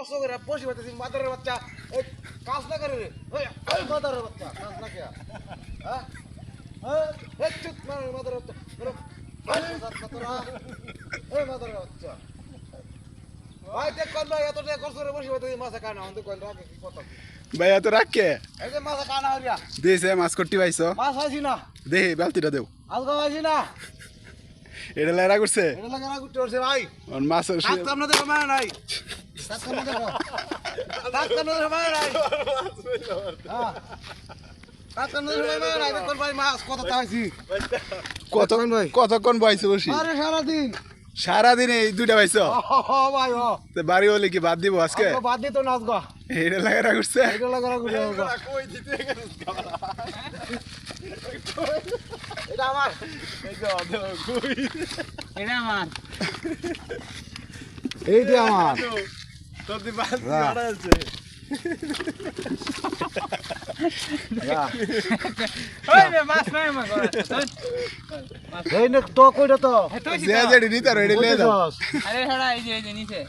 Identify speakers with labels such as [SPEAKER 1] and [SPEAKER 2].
[SPEAKER 1] কষ্ট করে বসে পাইতেছি মাদারের বাচ্চা এই কাজ না করে রে ওই মাদারের বাচ্চা কাজ না কে হ্যাঁ এই চুপ মাদারের বাচ্চা তোরা ওই মাদারের বাচ্চা ভাই দেখ কোন ভাই এত টাকা কষ্ট করে বসে পাইতেছি মাছ কানা আমাদের কোন রাখে কি কথা
[SPEAKER 2] ভাই এত রাখকে
[SPEAKER 1] এই যে মাছ কানা হইয়া
[SPEAKER 2] দিছে মাছ করতে পাইছো
[SPEAKER 1] মাছ আইছি না
[SPEAKER 2] দে বালতিটা দেও
[SPEAKER 1] আজকে আইছি না
[SPEAKER 2] এটা লাগা করছে
[SPEAKER 1] এটা লাগা করতে হচ্ছে ভাই
[SPEAKER 2] আর মাছের
[SPEAKER 1] ডাক্তার না দেখো মানে নাই ডাক্তার না দেখো ডাক্তার না দেখো মানে নাই হ্যাঁ ডাক্তার না দেখো মানে নাই কোন ভাই মাছ কত তাইছি
[SPEAKER 2] কতক্ষণ বইছো বসি
[SPEAKER 1] আরে
[SPEAKER 2] সারাদিন এই দুইটা পাইছো
[SPEAKER 1] ও ভাই ও
[SPEAKER 2] তো বাড়ি হলে কি বাদ দিব আজকে
[SPEAKER 1] বাদ দিত না আজকে
[SPEAKER 2] এটা লাগা করছে
[SPEAKER 1] এটা লাগা করছে
[SPEAKER 2] কই দিতে
[SPEAKER 1] এটা আমার
[SPEAKER 3] এটা আমার
[SPEAKER 1] এইটা আমার
[SPEAKER 2] তোর দি বাদ আছে
[SPEAKER 3] ওই রে মাছ নাই আমার ঘরে
[SPEAKER 1] এই নে তো কইটা তো
[SPEAKER 2] যে যে নিতে রে লে দাও
[SPEAKER 3] আরে ছাড়া এই যে নিচে